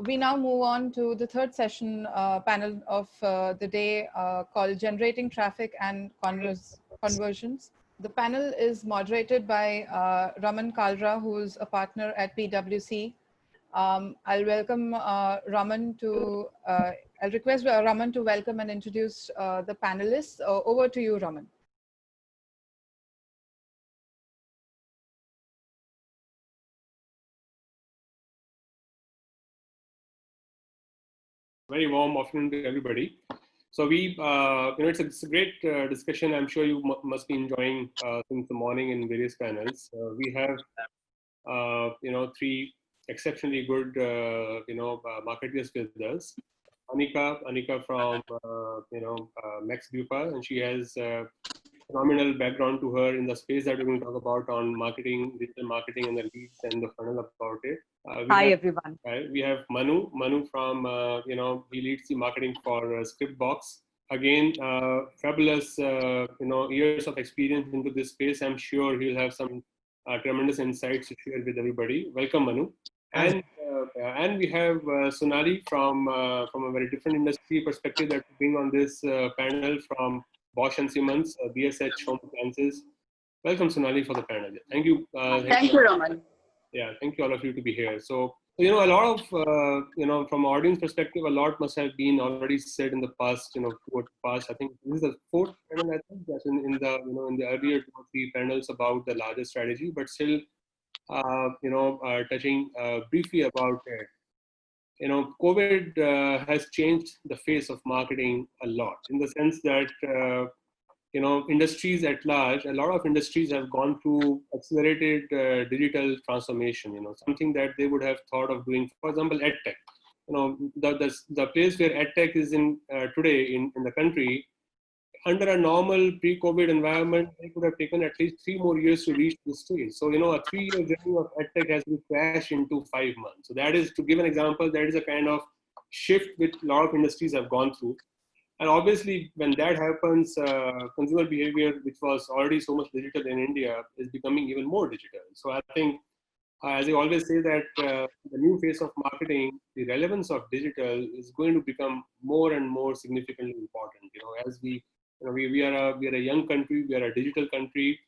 we now move on to the third session panel of the day called Generating Traffic and Conversions. The panel is moderated by Raman Kalra, who is a partner at PwC. I'll welcome Raman to, I'll request Raman to welcome and introduce the panelists. Over to you, Raman. Very warm afternoon to everybody. So it's a great discussion. I'm sure you must be enjoying since the morning in various panels. We have, three exceptionally good, marketers with us. Anika from, Max Bupa, and she has phenomenal background to her in the space that we're going to talk about on marketing, digital marketing, and the leads and the funnel about it. Hi, everyone. We have Manu from, he leads the marketing for Scriptbox. Again, fabulous, years of experience into this space. I'm sure he'll have some tremendous insights to share with everybody. Welcome, Manu. And we have Sonali from a very different industry perspective that we bring on this panel from Bosch and Siemens, BSH Home Appliances. Welcome, Sonali, for the panel. Thank you. Thank you, Raman. Yeah, thank you all of you to be here. So, a lot of, from audience perspective, a lot must have been already said in the past, towards the past. I think this is the fourth panel, I think, that's in the, in the earlier 2 or 3 panels about the larger strategy, but still, touching briefly about it. COVID has changed the face of marketing a lot in the sense that, industries at large, a lot of industries have gone through accelerated digital transformation, something that they would have thought of doing, for example, EdTech. The place where EdTech is in today in the country, under a normal pre-COVID environment, it would have taken at least 3 more years to reach this stage. So, a 3-year journey of EdTech has been crashed into 5 months. So that is, to give an example, that is a kind of shift which a lot of industries have gone through. And obviously, when that happens, consumer behavior, which was already so much digital in India, is becoming even more digital. So I think, as I always say, that the new phase of marketing, the relevance of digital is going to become more and more significantly important. As we are a young country, we are a digital country.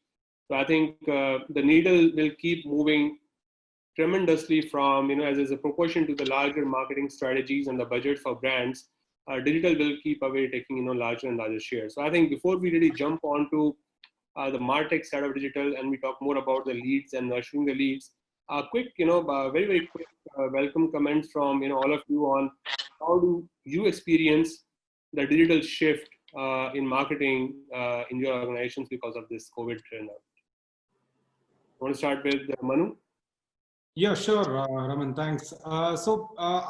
So I think the needle will keep moving tremendously from, as a proportion to the larger marketing strategies and the budget for brands. Digital will keep away taking larger and larger shares. So I think before we really jump onto the MarTech side of digital and we talk more about the leads and nurturing the leads, quick, very, very quick welcome comments from all of you on how do you experience the digital shift in marketing in your organizations because of this COVID trend. Want to start with Manu? Yeah, sure, Raman, thanks. I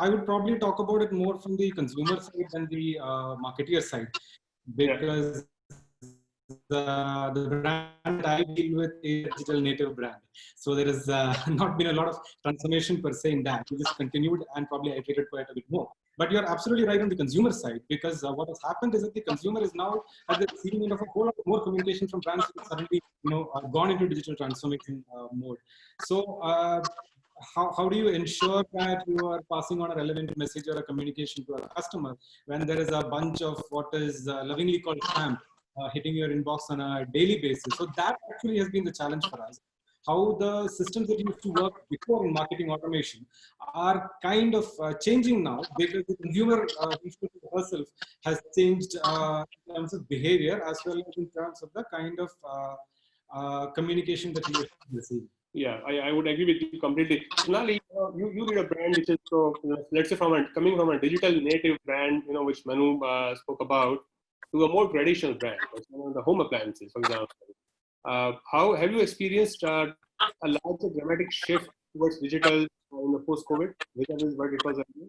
would probably talk about it more from the consumer side than the marketeer side, because the brand I deal with is a digital native brand. So there has not been a lot of transformation per se in that. We just continued and probably iterated quite a bit more. But you're absolutely right on the consumer side, because what has happened is that the consumer is now at the receiving end of a whole lot more communication from brands that suddenly, gone into digital transformation mode. So how do you ensure that you are passing on a relevant message or a communication to a customer when there is a bunch of what is lovingly called spam hitting your inbox on a daily basis? So that actually has been the challenge for us. How the systems that used to work before in marketing automation are kind of changing now, because the consumer herself has changed in terms of behavior as well as in terms of the kind of communication that you receive. Yeah, I would agree with you completely. Sonali, you lead a brand which is let's say coming from a digital native brand, which Manu spoke about, to a more traditional brand, the home appliances, for example. How have you experienced a larger dramatic shift towards digital in the post-COVID? Which is what it was earlier?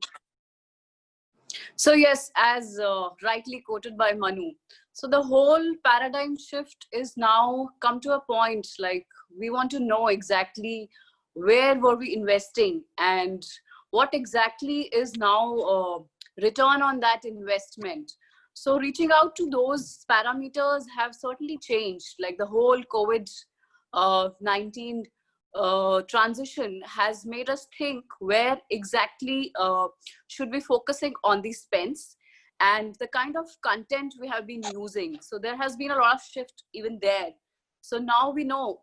So yes, as rightly quoted by Manu, so the whole paradigm shift is now come to a point, like we want to know exactly where were we investing and what exactly is now return on that investment. So reaching out to those parameters have certainly changed, like the whole COVID-19 transition has made us think where exactly should we focusing on these spends and the kind of content we have been using. So there has been a lot of shift even there. So now we know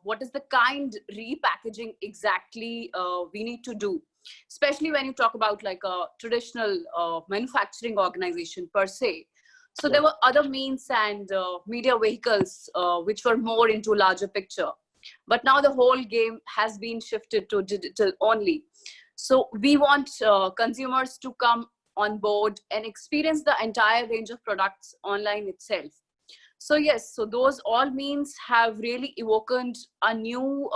what is the kind repackaging exactly we need to do, especially when you talk about like a traditional manufacturing organization per se. So there were other means and media vehicles which were more into larger picture. But now the whole game has been shifted to digital only. So we want consumers to come on board and experience the entire range of products online itself. So yes, so those all means have really evoked a new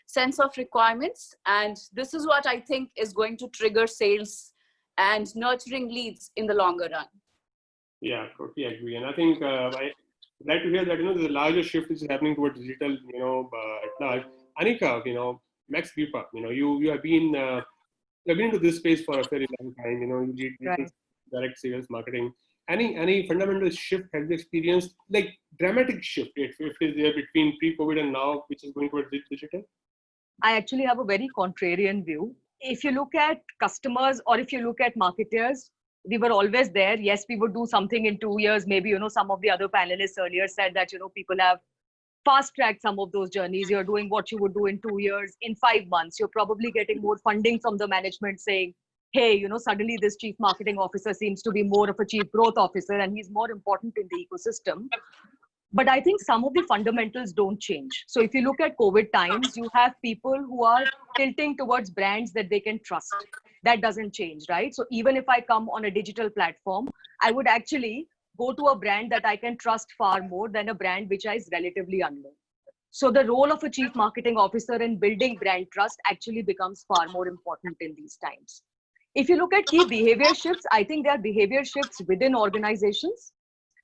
sense of requirements. And this is what I think is going to trigger sales and nurturing leads in the longer run. Yeah, totally agree. And I think I glad to hear that, there's a larger shift which is happening towards digital, at large. Anika, Max Bupa, you have been into this space for a very long time. You did Right. direct sales marketing. Any fundamental shift have you experienced, like dramatic shift, if is there between pre-COVID and now, which is going towards digital? I actually have a very contrarian view. If you look at customers or if you look at marketers, we were always there. Yes, we would do something in 2 years. Maybe, some of the other panelists earlier said that, people have fast tracked some of those journeys. You're doing what you would do in 2 years, in 5 months. You're probably getting more funding from the management saying, hey, suddenly this chief marketing officer seems to be more of a chief growth officer and he's more important in the ecosystem. But I think some of the fundamentals don't change. So if you look at COVID times, you have people who are tilting towards brands that they can trust. That doesn't change, right? So even if I come on a digital platform, I would actually go to a brand that I can trust far more than a brand which is relatively unknown. So the role of a chief marketing officer in building brand trust actually becomes far more important in these times. If you look at key behavior shifts, I think there are behavior shifts within organizations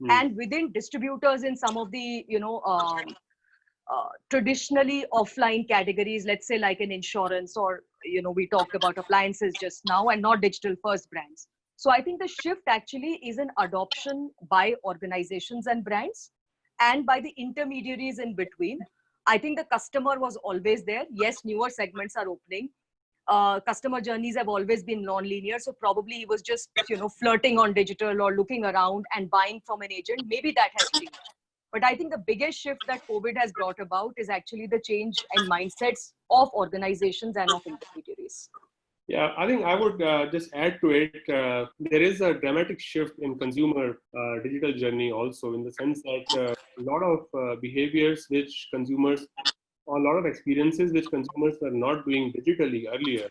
and within distributors in some of the, traditionally offline categories, let's say like an insurance or, we talked about appliances just now and not digital first brands. So I think the shift actually is an adoption by organizations and brands and by the intermediaries in between. I think the customer was always there. Yes, newer segments are opening. Customer journeys have always been non-linear. So probably he was just, flirting on digital or looking around and buying from an agent. Maybe that has changed. But I think the biggest shift that COVID has brought about is actually the change in mindsets of organizations and of intermediaries. Yeah, I think I would just add to it. There is a dramatic shift in consumer digital journey also, in the sense that a lot of behaviors which consumers, or a lot of experiences which consumers were not doing digitally earlier,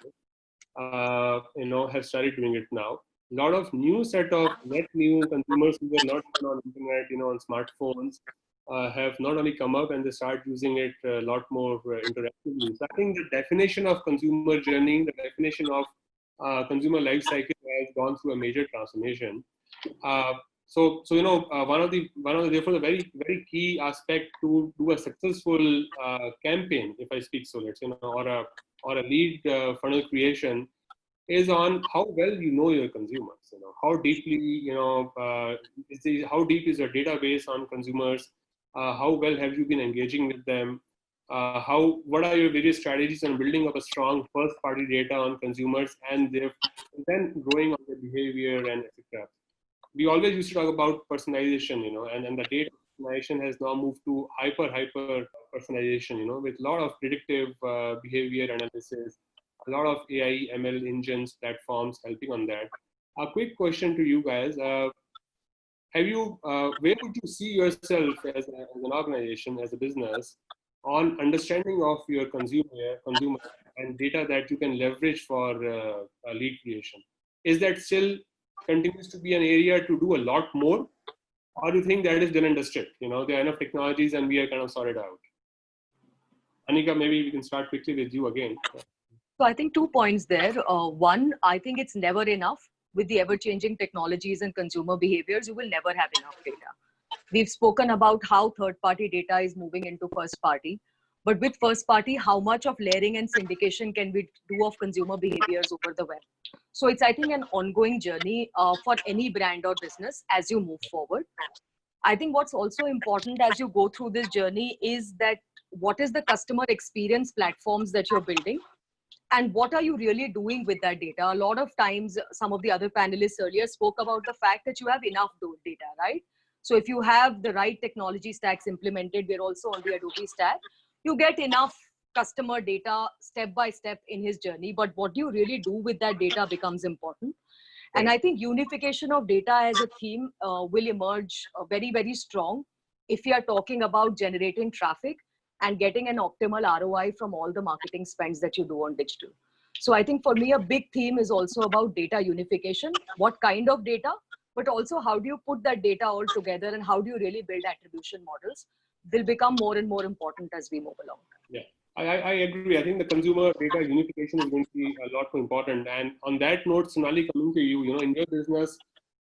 have started doing it now. A lot of new set of net new consumers who were not on internet, on smartphones, have not only come up and they start using it a lot more interactively. So I think the definition of consumer journey, the definition of consumer life cycle has gone through a major transformation. One of the therefore the very very key aspect to do a successful campaign, if I speak so, let's or a lead funnel creation, is on how well you know your consumers. How deeply how deep is your database on consumers? How well have you been engaging with them? What are your various strategies on building up a strong first party data on consumers and then growing on their behavior and etc. We always used to talk about personalization, and the data personalization has now moved to hyper personalization, with a lot of predictive behavior analysis, a lot of AI, ML engines, platforms helping on that. A quick question to you guys. Where would you see yourself as an organization, as a business, on understanding of your consumer and data that you can leverage for lead creation? Is that still continues to be an area to do a lot more, or do you think that is done and dusted? There are enough technologies and we are kind of sorted out. Anika, maybe we can start quickly with you again. So I think 2 points there. One, I think it's never enough. With the ever-changing technologies and consumer behaviors, you will never have enough data. We've spoken about how third-party data is moving into first-party. But with first-party, how much of layering and syndication can we do of consumer behaviors over the web? So it's, I think, an ongoing journey for any brand or business as you move forward. I think what's also important as you go through this journey is that what is the customer experience platforms that you're building, and what are you really doing with that data? A lot of times, some of the other panelists earlier spoke about the fact that you have enough data, right? So if you have the right technology stacks implemented, we're also on the Adobe stack, you get enough customer data step by step in his journey. But what you really do with that data becomes important. And I think unification of data as a theme will emerge very, very strong if we are talking about generating traffic and getting an optimal ROI from all the marketing spends that you do on digital. So I think for me, a big theme is also about data unification. What kind of data, but also how do you put that data all together and how do you really build attribution models will become more and more important as we move along. Yeah, I agree. I think the consumer data unification is going to be a lot more important. And on that note, Sonali, coming to you, in your business,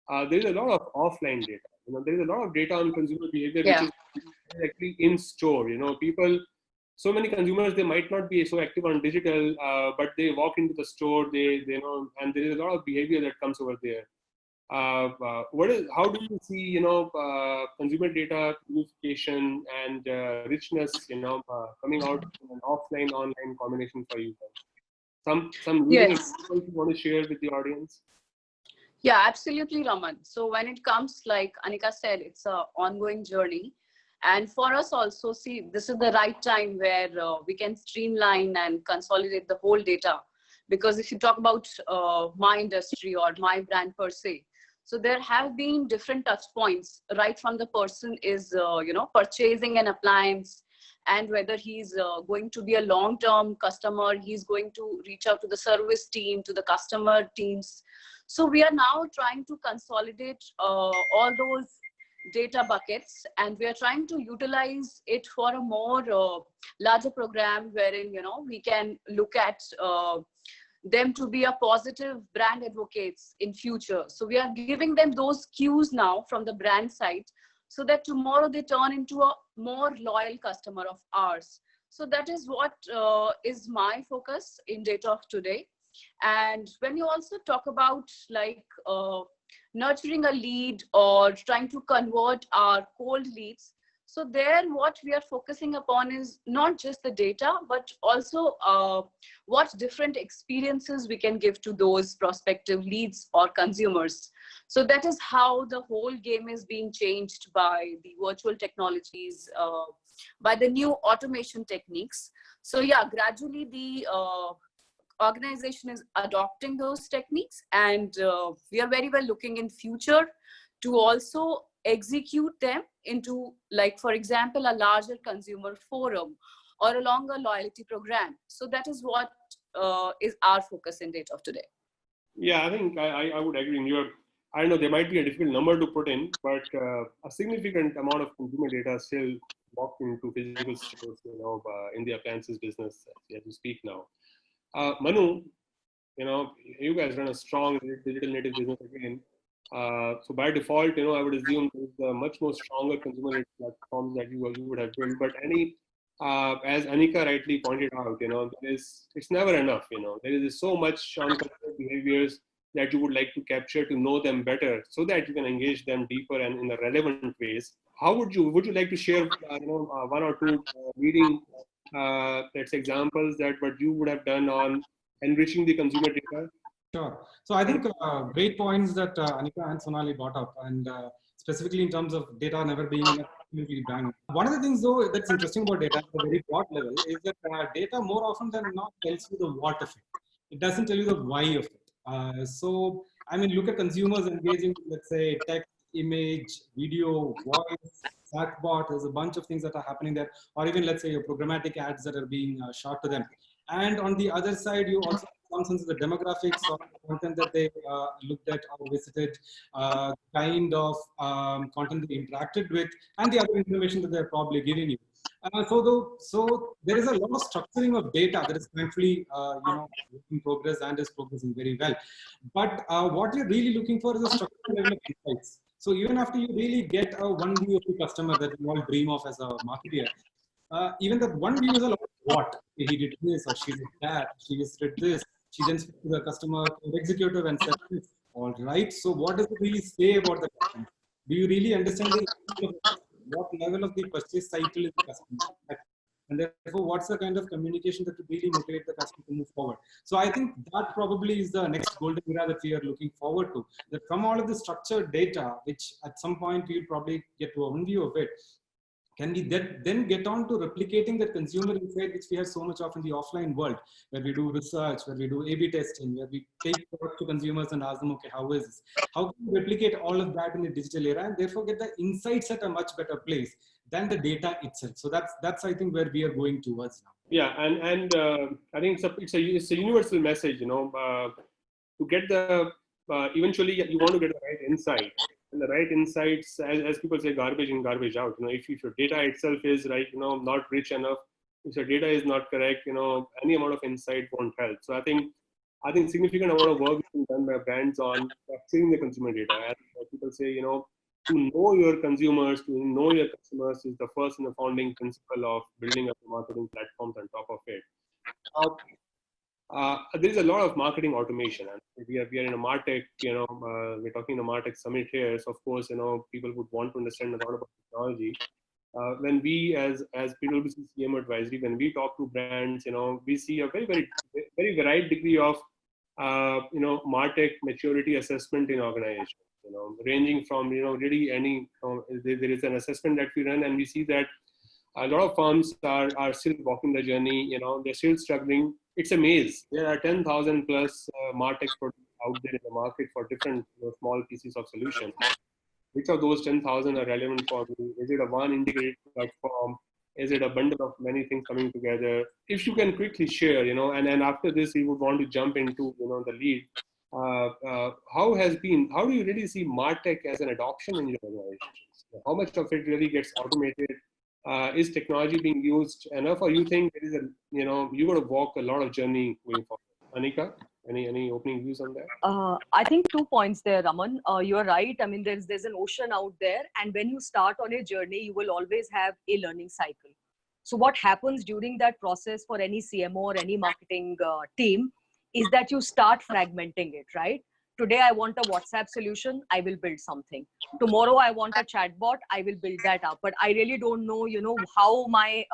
there is a lot of offline data. There is a lot of data on consumer behavior, which is actually in store. People, so many consumers, they might not be so active on digital, but they walk into the store, they know, and there is a lot of behavior that comes over there. How do you see, consumer data unification and richness, coming out in an offline online combination for you guys? Some leading examples you want to share with the audience? Yeah, absolutely, Raman. So when it comes, like Anika said, it's an ongoing journey. And for us also, see, this is the right time where we can streamline and consolidate the whole data. Because if you talk about my industry or my brand per se, so there have been different touch points, right from the person is, purchasing an appliance, and whether he's going to be a long-term customer, he's going to reach out to the service team, to the customer teams. So we are now trying to consolidate all those data buckets, and we are trying to utilize it for a more larger program wherein, we can look at them to be a positive brand advocates in future. So we are giving them those cues now from the brand side so that tomorrow they turn into a more loyal customer of ours. So that is what is my focus in Data of Today. And when you also talk about like nurturing a lead or trying to convert our cold leads, so there what we are focusing upon is not just the data, but also what different experiences we can give to those prospective leads or consumers. So that is how the whole game is being changed by the virtual technologies, by the new automation techniques. So yeah, gradually the organization is adopting those techniques, and we are very well looking in future to also execute them into, like, for example, a larger consumer forum or a longer loyalty program. So that is what is our focus in Data of Today. Yeah, I think I would agree. I don't know, there might be a difficult number to put in, but a significant amount of consumer data still walked into physical stores, in the appliances business as we speak now. Manu, you guys run a strong digital native business again. So by default, I would assume there's a much more stronger consumer platforms that you would have built. But as Anika rightly pointed out, it's never enough. There is so much on customer behaviors that you would like to capture to know them better, so that you can engage them deeper and in the relevant ways. How would you like to share, one or two leading examples that what you would have done on enriching the consumer data? Sure. So I think great points that Anika and Sonali brought up, and specifically in terms of data never being absolutely bang. One of the things, though, that's interesting about data at a very broad level is that data more often than not tells you the what of it. It doesn't tell you the why of it. So, I mean, look at consumers engaging, let's say, text, image, video, voice, chatbot. There's a bunch of things that are happening there, or even, let's say, your programmatic ads that are being shot to them. And on the other side, you also some sense of the demographics of the content that they looked at or visited, kind of content they interacted with, and the other information that they're probably giving you. So there is a lot of structuring of data that is thankfully in progress and is progressing very well. But what you're really looking for is a structural level of insights. So even after you really get a one view of the customer that you all dream of as a marketer, even that one view is a lot of what. He did this, or she did that, she visited this, she then spoke to the customer executive and said this. All right, so what does it really say about the customer? Do you really understand what level of the purchase cycle is the customer? And therefore, what's the kind of communication that would really motivate the customer to move forward? So I think that probably is the next golden era that we are looking forward to. That from all of the structured data, which at some point we'll probably get to a view of it, can we then get on to replicating the consumer insight, which we have so much of in the offline world, where we do research, where we do A/B testing, where we take product to consumers and ask them, okay, how is this? How can we replicate all of that in the digital era and therefore get the insights at a much better place than the data itself? So that's I think where we are going towards now. Yeah, and I think it's a universal message. To get the eventually you want to get the right insight. And the right insights, as people say, garbage in, garbage out. If your data itself is right, not rich enough, if your data is not correct, any amount of insight won't help. So I think significant amount of work is being done by brands on capturing the consumer data. And people say, to know your consumers, to know your customers is the first and the founding principle of building up the marketing platforms on top of it. There is a lot of marketing automation, and we are in a MarTech, we're talking a MarTech summit here. So of course, people would want to understand a lot about technology. When we, as PwC CMO advisory, when we talk to brands, we see a very, very, very varied degree of, MarTech maturity assessment in organizations. Ranging from, really any. There is an assessment that we run, and we see that a lot of firms are still walking the journey. They're still struggling. It's a maze. There are 10,000 plus MarTech products out there in the market for different small pieces of solutions. Which of those 10,000 are relevant for me? Is it a one integrated platform? Is it a bundle of many things coming together? If you can quickly share, and then after this, we would want to jump into, the lead. How do you really see MarTech as an adoption in your organizations? How much of it really gets automated? Is technology being used enough, or you think there is you got to walk a lot of journey going forward? Anika, any opening views on that? I think 2 points there, Raman. You're right. I mean, there's an ocean out there, and when you start on a journey, you will always have a learning cycle. So what happens during that process for any CMO or any marketing team is that you start fragmenting it, right? Today, I want a WhatsApp solution. I will build something. Tomorrow, I want a chatbot. I will build that up. But I really don't know, how my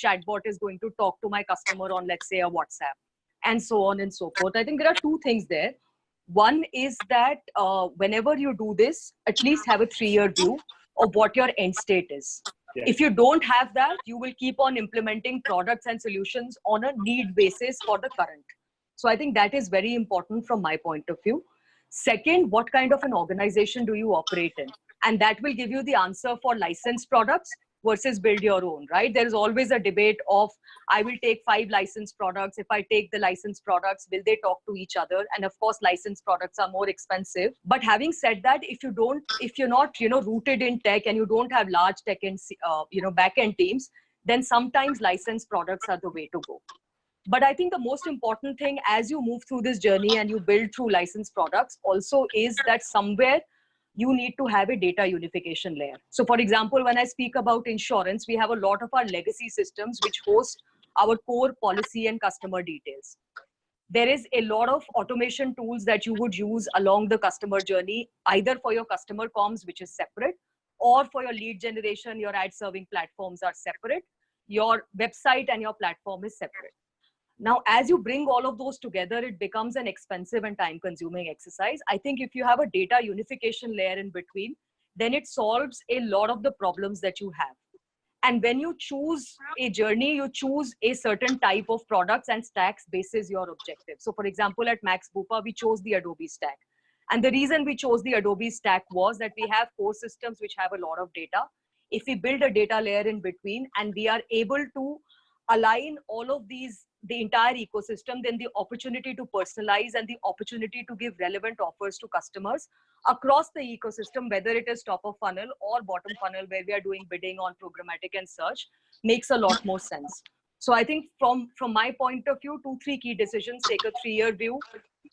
chatbot is going to talk to my customer on, let's say, a WhatsApp, and so on and so forth. I think there are 2 things there. One is that whenever you do this, at least have a 3-year view of what your end state is. Yeah. If you don't have that, you will keep on implementing products and solutions on a need basis for the current. So I think that is very important from my point of view. Second, what kind of an organization do you operate in? And that will give you the answer for licensed products versus build your own, right? There is always a debate of, I will take 5 licensed products. If I take the licensed products, will they talk to each other? And of course, licensed products are more expensive. But having said that, if you're not, rooted in tech and you don't have large tech and, back-end teams, then sometimes licensed products are the way to go. But I think the most important thing as you move through this journey and you build through licensed products also is that somewhere you need to have a data unification layer. So for example, when I speak about insurance, we have a lot of our legacy systems which host our core policy and customer details. There is a lot of automation tools that you would use along the customer journey, either for your customer comms, which is separate, or for your lead generation, your ad serving platforms are separate. Your website and your platform is separate. Now, as you bring all of those together, it becomes an expensive and time-consuming exercise. I think if you have a data unification layer in between, then it solves a lot of the problems that you have. And when you choose a journey, you choose a certain type of products and stacks basis your objective. So for example, at Max Bupa, we chose the Adobe stack. And the reason we chose the Adobe stack was that we have core systems which have a lot of data. If we build a data layer in between and we are able to align all of these, the entire ecosystem, then the opportunity to personalize and the opportunity to give relevant offers to customers across the ecosystem, whether it is top of funnel or bottom funnel, where we are doing bidding on programmatic and search, makes a lot more sense. So I think from my point of view, 2-3 key decisions: take a 3-year view,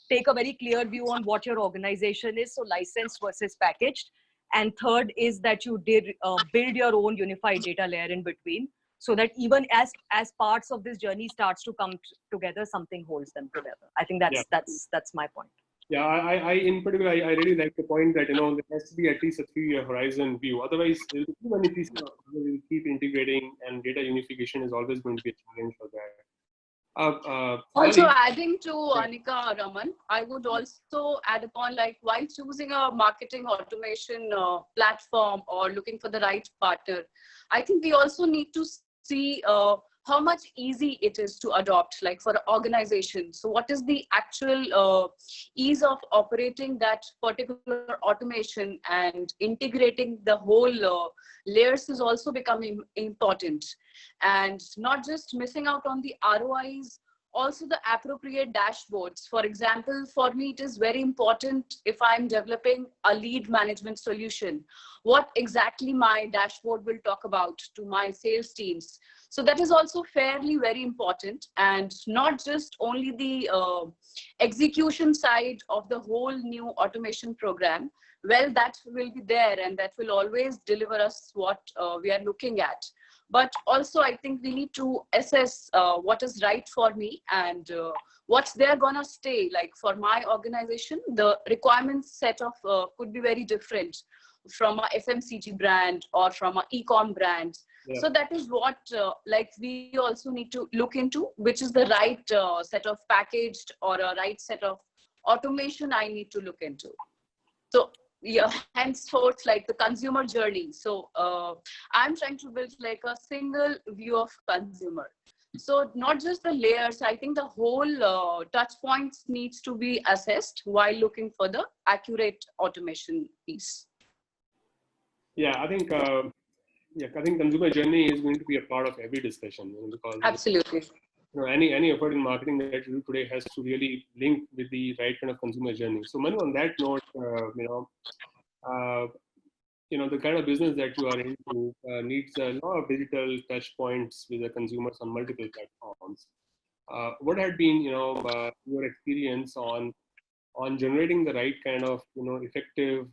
take a very clear view on what your organization is, so licensed versus packaged. And third is that you did build your own unified data layer in between, so that even as parts of this journey starts to come together, something holds them together. I think that's my point. Yeah, I in particular, I really like the point that, there has to be at least a 3-year horizon view. Otherwise, there'll be too many pieces we'll keep integrating, and data unification is always going to be a challenge for that. Also, Finally, adding to yeah. Anika, Raman, I would also add upon, like, while choosing a marketing automation platform or looking for the right partner, I think we also need to see how much easy it is to adopt, like for an organization. So what is the actual ease of operating that particular automation, and integrating the whole layers is also becoming important. And not just missing out on the ROIs, also the appropriate dashboards. For example, for me, it is very important if I'm developing a lead management solution, what exactly my dashboard will talk about to my sales teams. So that is also fairly very important, and not just only the execution side of the whole new automation program. Well, that will be there, and that will always deliver us what we are looking at. But also, I think we need to assess what is right for me, and what's they're gonna stay. Like for my organization, the requirements set of could be very different from a FMCG brand or from a e-com brand. Yeah. So that is what like we also need to look into, which is the right set of packaged or a right set of automation I need to look into. So yeah, henceforth, like the consumer journey. So I'm trying to build like a single view of consumer. So not just the layers, I think the whole touch points needs to be assessed while looking for the accurate automation piece. Yeah, I think consumer journey is going to be a part of every discussion, because Absolutely. Any effort in marketing that you do today has to really link with the right kind of consumer journey. So Manu, on that note, the kind of business that you are into needs a lot of digital touch points with the consumers on multiple platforms. What had been, your experience on generating the right kind of, effective,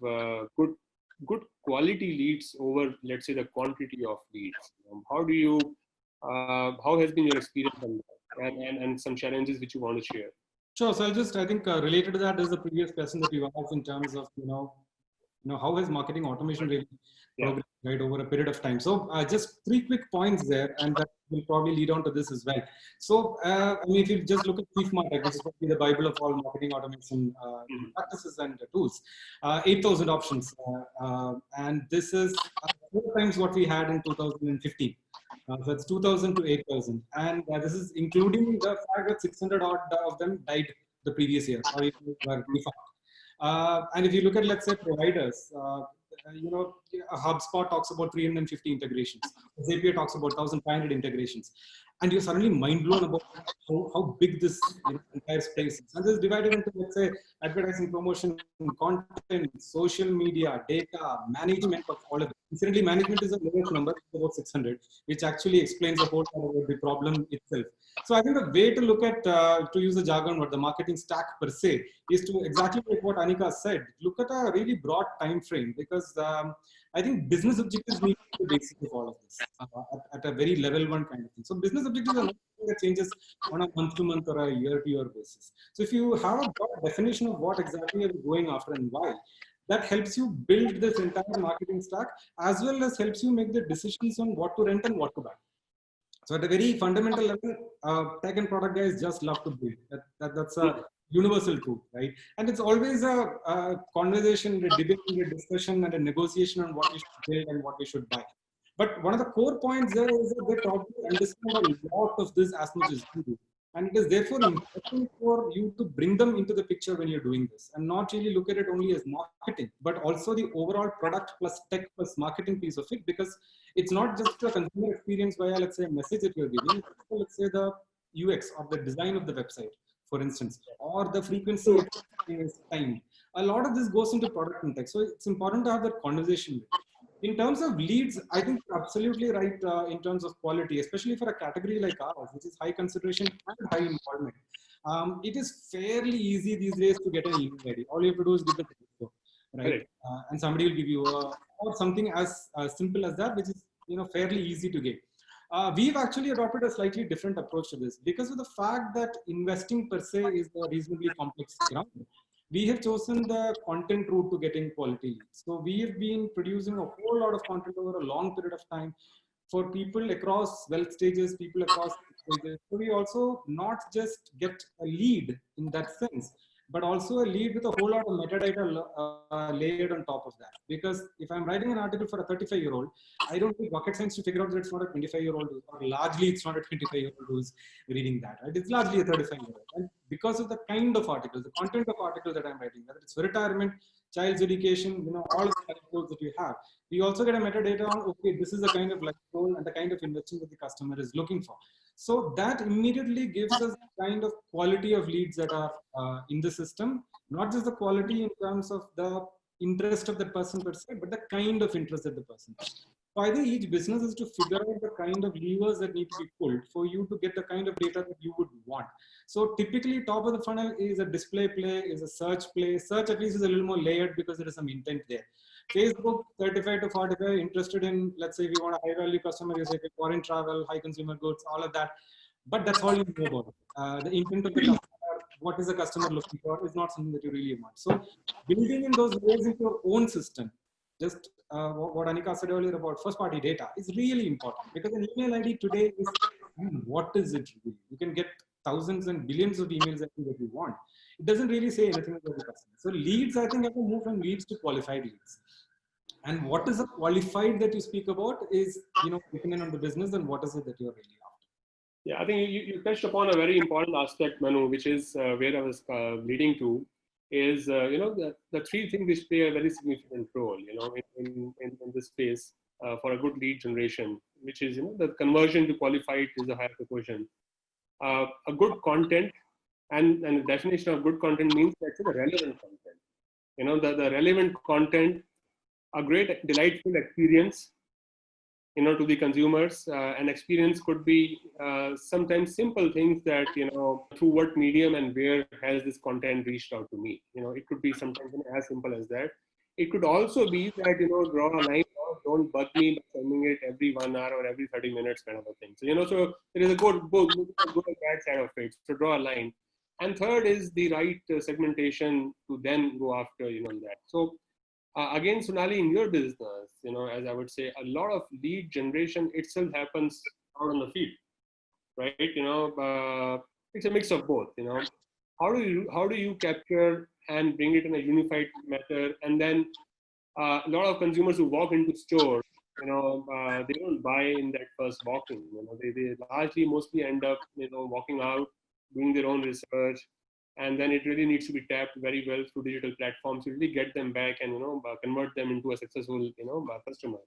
good quality leads over, let's say, the quantity of leads? How has been your experience on that, and some challenges which you want to share? Sure. So I think related to that is the previous question that you asked in terms of, how has marketing automation really progressed, right, over a period of time. So just 3 quick points there, and that will probably lead on to this as well. So if you just look at Chief Martech, which is probably the Bible of all marketing automation practices and tools, 8,000 options, and this is 4 times what we had in 2015. So it's 2,000 to 8,000, and this is including the fact that 600 odd of them died the previous year, or if you were defunct. And if you look at, let's say, providers, HubSpot talks about 350 integrations. Zapier talks about 1,500 integrations. And you're suddenly mind blown about how big this entire space is. And this is divided into, let's say, advertising, promotion, content, social media, data, management of all of it. Incidentally, management is the lowest number, about 600, which actually explains a whole lot about the problem itself. So I think the way to look at, to use the jargon, what the marketing stack per se, is to exactly like what Anika said, look at a really broad time frame, because I think business objectives need to be the basis of all of this at a very level one kind of thing. So business objectives are not something that changes on a month-to-month or a year-to-year basis. So if you have a broad definition of what exactly you're going after and why, that helps you build this entire marketing stack, as well as helps you make the decisions on what to rent and what to buy. So at a very fundamental level, tech and product guys just love to build. That's a universal truth, right? And it's always a conversation, a debate, a discussion, and a negotiation on what we should build and what we should buy. But one of the core points there is that they probably understand a lot of this as much as you do. And it is therefore important for you to bring them into the picture when you're doing this, and not really look at it only as marketing, but also the overall product plus tech plus marketing piece of it, because it's not just a consumer experience via, let's say, a message that you're giving, let's say the UX or the design of the website, for instance, or the frequency of time. A lot of this goes into product and tech. So it's important to have that conversation. In terms of leads, I think you're absolutely right in terms of quality, especially for a category like ours, which is high consideration and high involvement. It is fairly easy these days to get an email ID. All you have to do is give the info, right? And somebody will give you or something as simple as that, which is fairly easy to get. We've actually adopted a slightly different approach to this because of the fact that investing per se is a reasonably complex ground. we have chosen the content route to getting quality leads. So we have been producing a whole lot of content over a long period of time for people across wealth stages, people across stages. So we also not just get a lead in that sense, but also a lead with a whole lot of metadata layered on top of that. Because if I'm writing an article for a 35-year-old, I don't need rocket science to figure out that it's not a 25-year-old, or largely it's not a 25-year-old who's reading that, right? It's largely a 35-year-old. And because of the kind of articles, the content of articles that I'm writing, whether it's for retirement, child's education, all of the articles that you have, we also get a metadata on, okay, this is the kind of life goal and the kind of investment that the customer is looking for. So that immediately gives us the kind of quality of leads that are in the system, not just the quality in terms of the interest of the person per se, but the kind of interest that the person has. So I think each business is to figure out the kind of levers that need to be pulled for you to get the kind of data that you would want. So typically top of the funnel is a display play, is a search play. Search at least is a little more layered because there is some intent there. Facebook, 35 to 45, interested in, let's say we want a high value customer, you say foreign travel, high consumer goods, all of that. But that's all you know about. The intent of the customer, what is the customer looking for, is not something that you really want. So building in those layers into your own system, just what Anika said earlier about first party data is really important, because an email ID today is, what is it really? You can get thousands and billions of emails that you want. It doesn't really say anything about the customer. So leads, I think, have to move from leads to qualified leads. And what is the qualified that you speak about is, depending on the business, and what is it that you're really after. Yeah, I think you touched upon a very important aspect, Manu, which is where I was leading to, is, the three things which play a very significant role, in this space for a good lead generation, which is, the conversion to qualified is a higher proportion. A good content, and the definition of good content means that's the relevant content. The relevant content, a great delightful experience, to the consumers. An experience could be sometimes simple things that, through what medium and where has this content reached out to me. It could be sometimes as simple as that. It could also be that, draw a line, don't bug me by sending it every 1 hour or every 30 minutes kind of a thing. So, so there is a good and bad side of it. So draw a line. And third is the right segmentation to then go after, that. So again, Sonali, in your business, as I would say, a lot of lead generation itself happens out on the field, right? It's a mix of both. How do you capture and bring it in a unified method? And then a lot of consumers who walk into stores, they don't buy in that first walk-in. They largely mostly end up, walking out, doing their own research. And then it really needs to be tapped very well through digital platforms to really get them back and convert them into a successful customer.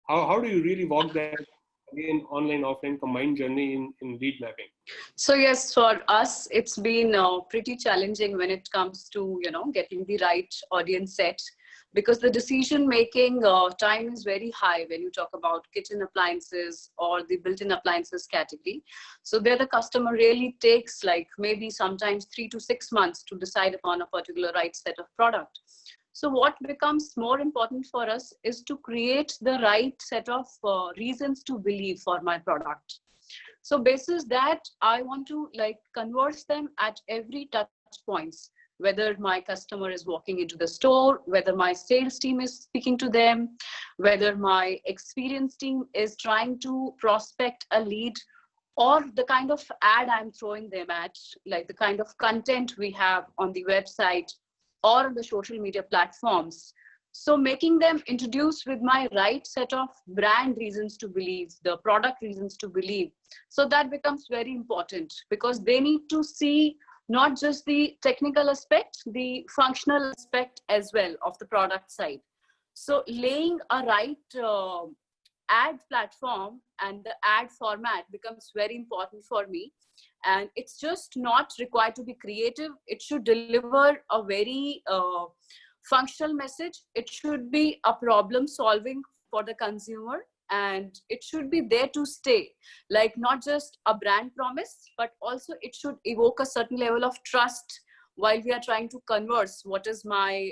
How do you really walk that, again, online offline combined journey in lead mapping? So yes, for us it's been pretty challenging when it comes to getting the right audience set, because the decision making time is very high when you talk about kitchen appliances or the built-in appliances category. So there the customer really takes maybe sometimes 3 to 6 months to decide upon a particular right set of product. So what becomes more important for us is to create the right set of reasons to believe for my product. So basis that, I want to converse them at every touch points, whether my customer is walking into the store, whether my sales team is speaking to them, whether my experience team is trying to prospect a lead, or the kind of ad I'm throwing them at, the kind of content we have on the website or on the social media platforms. So making them introduced with my right set of brand reasons to believe, the product reasons to believe. So that becomes very important, because they need to see not just the technical aspect, the functional aspect as well of the product side. So laying a right ad platform and the ad format becomes very important for me. And it's just not required to be creative. It should deliver a very functional message. It should be a problem solving for the consumer, and it should be there to stay, not just a brand promise, but also it should evoke a certain level of trust while we are trying to converse what is my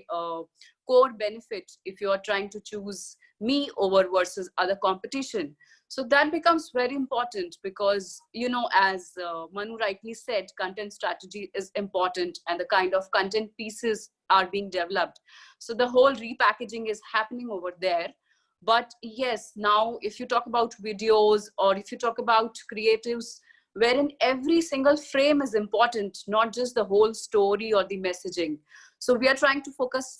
core benefit if you are trying to choose me over versus other competition. So that becomes very important because, you know, as Manu rightly said, content strategy is important and the kind of content pieces are being developed. So the whole repackaging is happening over there. But yes, now if you talk about videos or if you talk about creatives, wherein every single frame is important, not just the whole story or the messaging. So we are trying to focus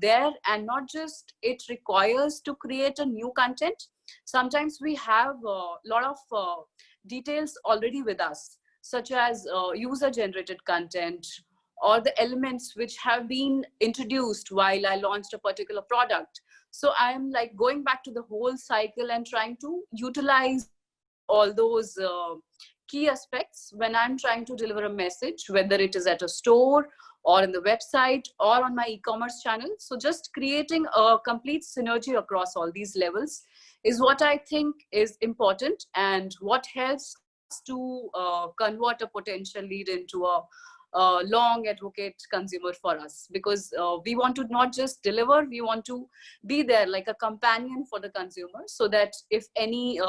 there, and not just it requires to create a new content. Sometimes we have a lot of details already with us, such as user generated content or the elements which have been introduced while I launched a particular product. So I am like going back to the whole cycle and trying to utilize all those key aspects when I'm trying to deliver a message, whether it is at a store or in the website or on my e-commerce channel. So just creating a complete synergy across all these levels is what I think is important, and what helps to convert a potential lead into a long advocate consumer for us, because we want to not just deliver, we want to be there like a companion for the consumer, so that if any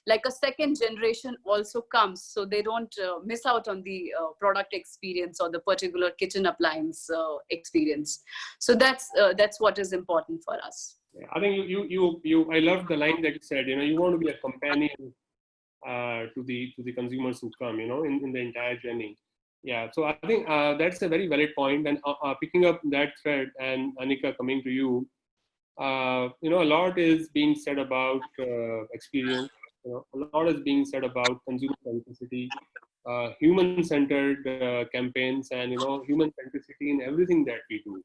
like a second generation also comes, so they don't miss out on the product experience or the particular kitchen appliance experience. So that's what is important for us. Yeah, I think I love the line that you said, you want to be a companion to the consumers who come, in the entire journey. Yeah, so I think that's a very valid point. And picking up that thread, and Anika, coming to you, a lot is being said about experience. A lot is being said about consumer centricity, human-centered campaigns, and human centricity in everything that we do.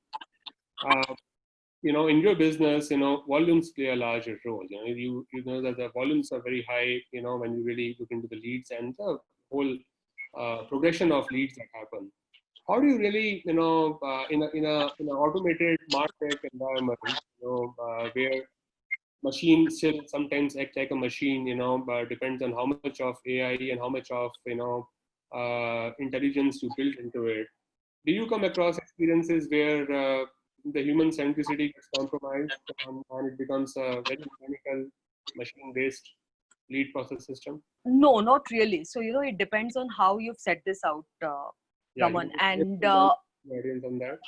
In your business, volumes play a larger role. You know that the volumes are very high. When you really look into the leads and the whole progression of leads that happen. How do you really, in an automated market environment, where machines still sometimes act like a machine, but depends on how much of AI and how much of intelligence you build into it. Do you come across experiences where the human centricity gets compromised and it becomes a very mechanical, machine-based lead process system? No, not really. So, it depends on how you've set this out, Raman. And on that.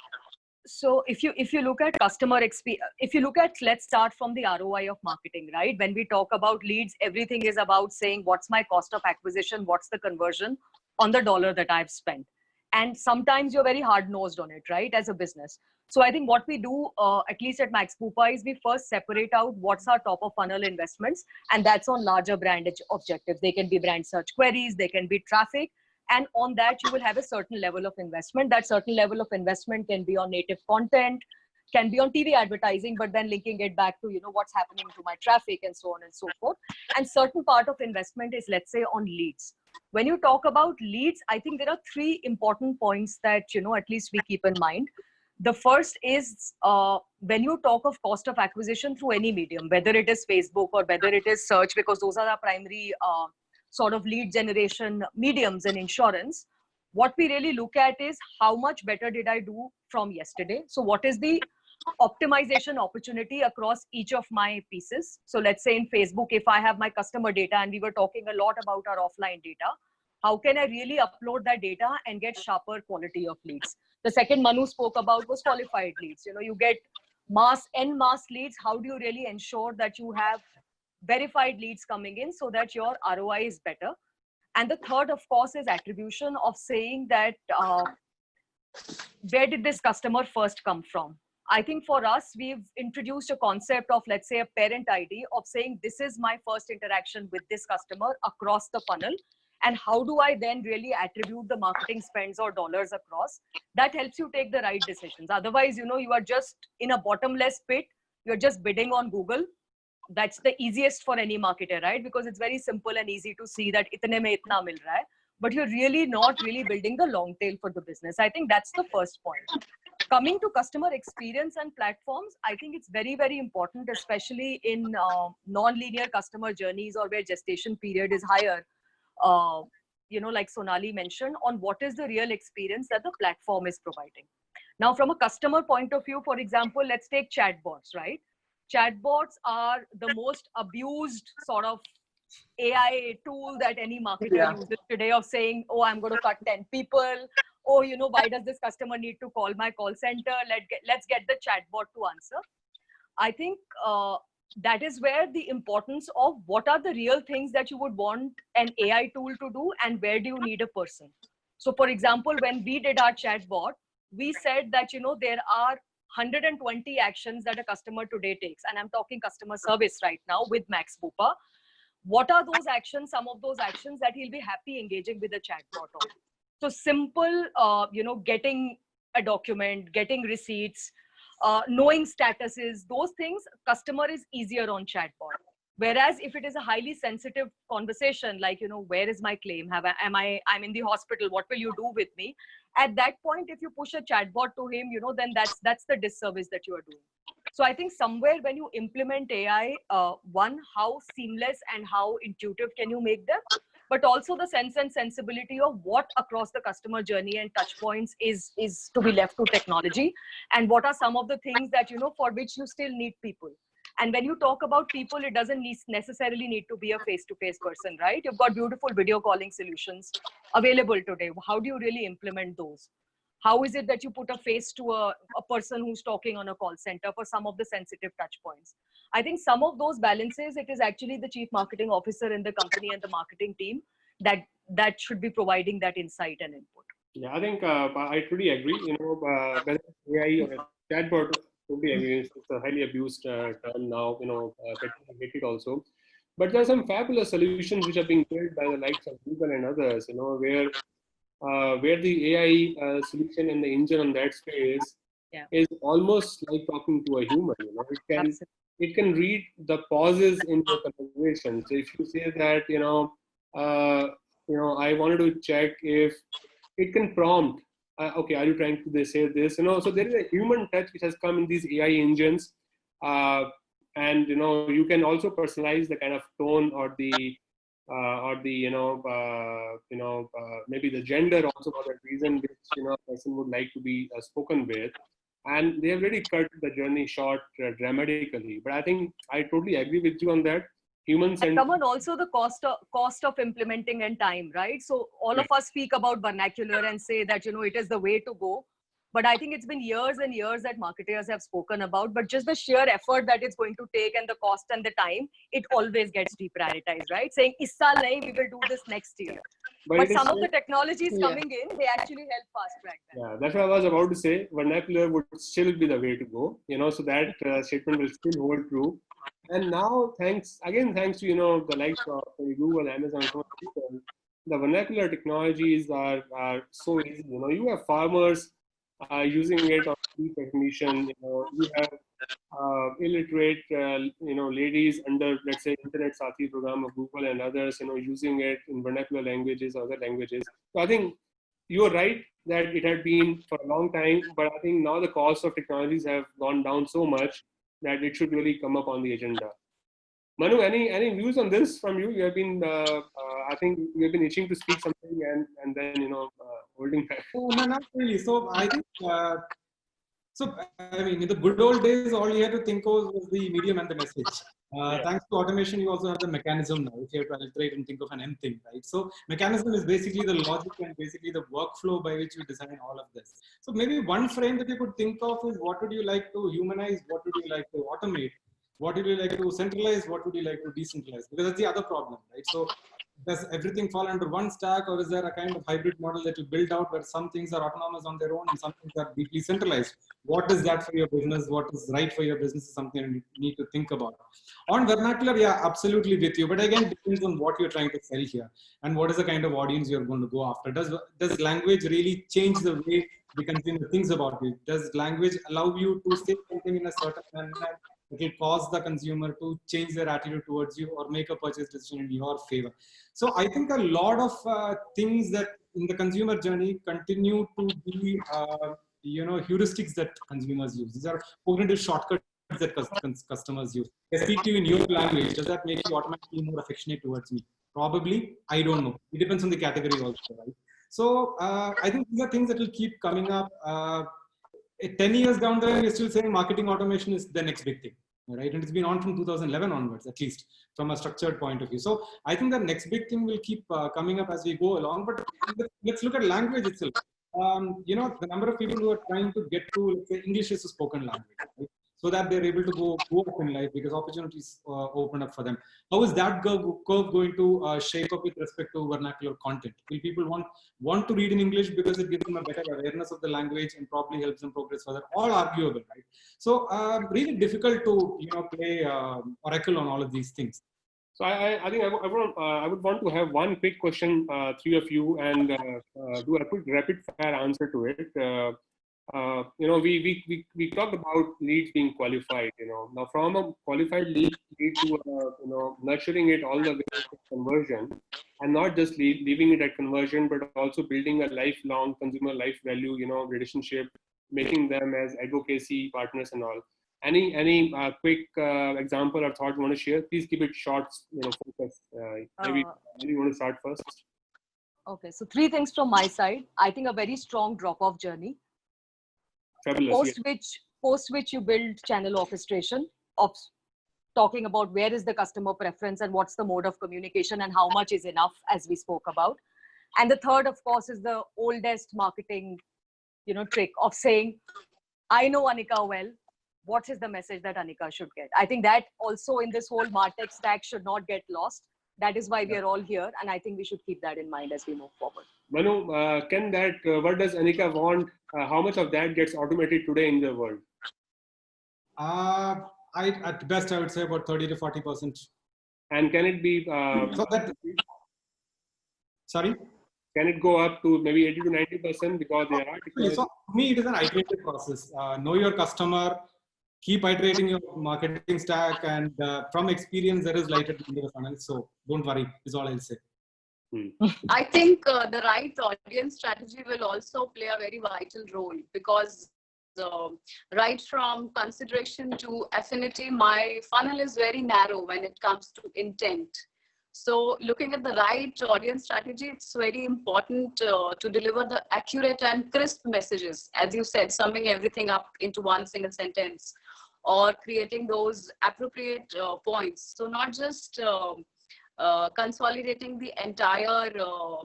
so if you look at customer experience, let's start from the ROI of marketing, right? When we talk about leads, everything is about saying what's my cost of acquisition, what's the conversion on the dollar that I've spent. And sometimes you're very hard-nosed on it, right, as a business. So I think what we do, at least at Max Pupa, is we first separate out what's our top of funnel investments, and that's on larger brand objectives. They can be brand search queries, they can be traffic, and on that you will have a certain level of investment. That certain level of investment can be on native content, can be on TV advertising, but then linking it back to what's happening to my traffic and so on and so forth. And certain part of investment is, let's say, on leads. When you talk about leads, I think there are three important points that at least we keep in mind. The first is when you talk of cost of acquisition through any medium, whether it is Facebook or whether it is search, because those are our primary sort of lead generation mediums in insurance. What we really look at is how much better did I do from yesterday? So what is the optimization opportunity across each of my pieces? So let's say in Facebook, if I have my customer data, and we were talking a lot about our offline data, how can I really upload that data and get sharper quality of leads? The second Manu spoke about was qualified leads. You get mass leads. How do you really ensure that you have verified leads coming in so that your ROI is better? And the third, of course, is attribution, of saying that where did this customer first come from? I think for us, we've introduced a concept of, let's say, a parent ID, of saying this is my first interaction with this customer across the funnel. And how do I then really attribute the marketing spends or dollars across? That helps you take the right decisions. Otherwise, you are just in a bottomless pit. You're just bidding on Google. That's the easiest for any marketer, right? Because it's very simple and easy to see that itne mein itna mil raha hai, but you're really not building the long tail for the business. I think that's the first point. Coming to customer experience and platforms, I think it's very, very important, especially in non-linear customer journeys or where gestation period is higher. Like Sonali mentioned, on what is the real experience that the platform is providing. Now, from a customer point of view, for example, let's take chatbots, right? Chatbots are the most abused sort of AI tool that any marketer uses today of saying, oh, I'm going to cut 10 people. Oh, why does this customer need to call my call center? Let's get the chatbot to answer. I think that is where the importance of what are the real things that you would want an AI tool to do, and where do you need a person? So for example, when we did our chatbot, we said that, there are 120 actions that a customer today takes. And I'm talking customer service right now with Max Bupa. What are those actions, some of those actions that he'll be happy engaging with a chatbot on? So simple, getting a document, getting receipts, knowing statuses, those things, customer is easier on chatbot. Whereas if it is a highly sensitive conversation, like, where is my claim? I'm in the hospital. What will you do with me? At that point, if you push a chatbot to him, then that's the disservice that you are doing. So I think somewhere when you implement AI, one, how seamless and how intuitive can you make them? But also the sense and sensibility of what across the customer journey and touch points is to be left to technology. And what are some of the things that, for which you still need people. And when you talk about people, it doesn't necessarily need to be a face-to-face person, right? You've got beautiful video calling solutions available today. How do you really implement those? How is it that you put a face to a person who's talking on a call center for some of the sensitive touch points? I think some of those balances, it is actually the chief marketing officer in the company and the marketing team that should be providing that insight and input. Yeah, I think I truly agree. Whether AI or chatbot, totally agree. It's a highly abused term now. Getting hated also. But there are some fabulous solutions which are being built by the likes of Google and others. Where the AI solution and the engine on that space is almost like talking to a human. It can read the pauses in your conversation. So if you say that, I wanted to check if it can prompt, okay, are you trying to say this? So there is a human touch which has come in these AI engines. And, you can also personalize the kind of tone or the maybe the gender also for that reason, which, a person would like to be spoken with. And they have really cut the journey short dramatically. But I think I totally agree with you on that. Humans and come on, also the cost of implementing and time, right? So all of us speak about vernacular and say that, it is the way to go. But I think it's been years and years that marketers have spoken about, but just the sheer effort that it's going to take and the cost and the time, it always gets deprioritized, right? Saying, "Is saal nahi, we will do this next year." But some of the technologies coming in, they actually help fast track that. Yeah, that's what I was about to say. Vernacular would still be the way to go, so that statement will still hold true. And now, thanks to, the likes of Google, Amazon, so many people, the vernacular technologies are so easy. You have farmers using it on technician. You have illiterate, ladies under, let's say, Internet Saathi program of Google and others, using it in vernacular languages, other languages. So I think you're right that it had been for a long time, but I think now the cost of technologies have gone down so much that it should really come up on the agenda. Manu, any views on this from you? You have been, I think you have been itching to speak something and then, holding back. Oh, no, not really. So I think, in the good old days, all you had to think of was the medium and the message. Thanks to automation, you also have the mechanism now. If you have to iterate and think of an M thing, right? So mechanism is basically the logic and basically the workflow by which we design all of this. So maybe one frame that you could think of is what would you like to humanize? What would you like to automate? What would you like to centralize? What would you like to decentralize? Because that's the other problem, right? So does everything fall under one stack, or is there a kind of hybrid model that you build out where some things are autonomous on their own and some things are deeply centralized? What is that for your business? What is right for your business is something you need to think about. On vernacular, yeah, absolutely with you. But again, it depends on what you're trying to sell here and what is the kind of audience you're going to go after. Does language really change the way the consumer thinks about it? Does language allow you to say something in a certain manner that will cause the consumer to change their attitude towards you or make a purchase decision in your favor? So I think a lot of things that in the consumer journey continue to be, heuristics that consumers use. These are cognitive shortcuts that customers use. They speak to you in your language. Does that make you automatically more affectionate towards me? Probably. I don't know. It depends on the category also, right? So I think these are things that will keep coming up. 10 years down the line, we're still saying marketing automation is the next big thing. right? And it's been on from 2011 onwards, at least from a structured point of view. So I think the next big thing will keep coming up as we go along. But let's look at language itself. You know, the number of people who are trying to get to, let's say, English as a spoken language, right? So that they're able to go up in life because opportunities open up for them. How is that curve going to shape up with respect to vernacular content? Will people want to read in English because it gives them a better awareness of the language and probably helps them progress further? All arguable, right? So really difficult to play oracle on all of these things. So I think I would want to have one quick question, three of you, and do a quick rapid fire answer to it. We talked about leads being qualified. Now from a qualified lead to nurturing it all the way to conversion, and not just leaving it at conversion, but also building a lifelong consumer life value relationship, making them as advocacy partners and all. Any quick example or thought you want to share? Please keep it short, focused. Maybe you want to start first. Okay, so 3 things from my side. I think a very strong drop-off journey. Fabulous. Post which you build channel orchestration of talking about where is the customer preference and what's the mode of communication and how much is enough, as we spoke about. And the third, of course, is the oldest marketing, trick of saying, I know Anika well. What is the message that Anika should get? I think that also in this whole MarTech stack should not get lost. That is why we are all here. And I think we should keep that in mind as we move forward. Manu, what does Anika want? How much of that gets automated today in the world? At best, I would say about 30 to 40%. And can it be? Sorry? Can it go up to maybe 80 to 90% because there are? So for me, it is an iterative process. Know your customer, keep iterating your marketing stack, and from experience, there is light at the end of the funnel. So don't worry, is all I'll say. I think the right audience strategy will also play a very vital role, because right from consideration to affinity, my funnel is very narrow when it comes to intent. So looking at the right audience strategy, it's very important to deliver the accurate and crisp messages, as you said, summing everything up into one single sentence, or creating those appropriate points. So not just consolidating the entire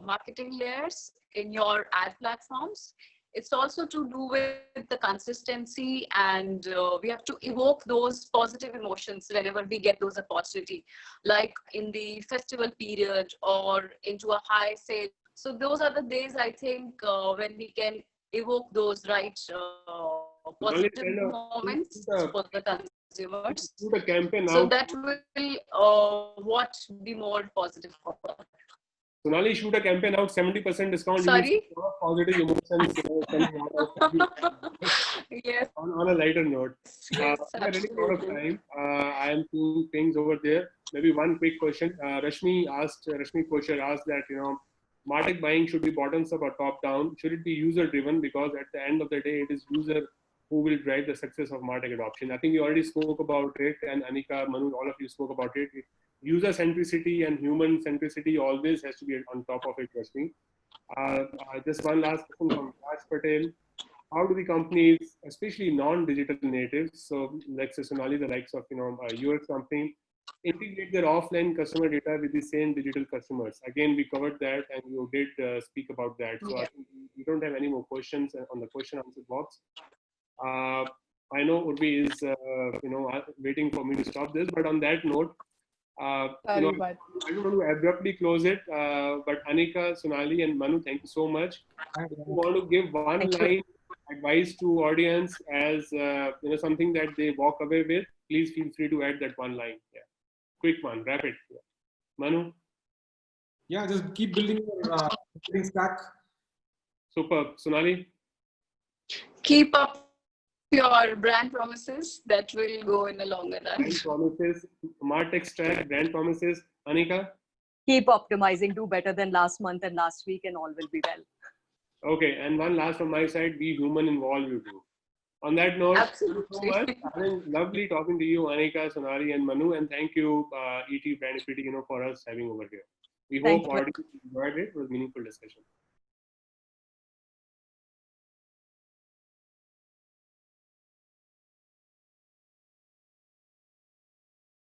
marketing layers in your ad platforms. It's also to do with the consistency, and we have to evoke those positive emotions whenever we get those opportunity, like in the festival period or into a high sale. So those are the days, I think, when we can evoke those right positive moments for the consumers. The campaign so that will be more positive for us. Sonali, shoot a campaign out, 70% discount. Sorry? Positive emotions. Yes. On a lighter note, yes, we are running out of time. I am seeing things over there. Maybe one quick question. Rashmi Kochar asked that, MarTech buying should be bottoms up or top down. Should it be user driven? Because at the end of the day, it is user who will drive the success of MarTech adoption. I think we already spoke about it, and Anika, Manu, all of you spoke about it. User centricity and human centricity always has to be on top of it, trust me. Just one last question from Raj Patel. How do the companies, especially non-digital natives, so like Sonali, the likes of UX company, integrate their offline customer data with the same digital customers? Again, we covered that, and you did speak about that. So I think we don't have any more questions on the question answer box. I know Urvi is waiting for me to stop this, but on that note, I don't want to abruptly close it, but Anika, Sonali, and Manu, thank you so much. If you want to give one line advice to audience as something that they walk away with, please feel free to add that one line. Yeah, quick one, rapid. Yeah. Manu. Yeah, just keep building your stack. Superb. Sonali. Keep up your brand promises. That will go in the longer run. Brand promises, MarTech stack, brand promises. Anika? Keep optimizing, do better than last month and last week, and all will be well. Okay, and one last from my side, be human in all you do. On that note, absolutely. Thank you so much. I think lovely talking to you, Anika, Sonali, and Manu, and thank you, ET Brand Equity, for us having over here. We hope audience enjoyed it. It was a meaningful discussion.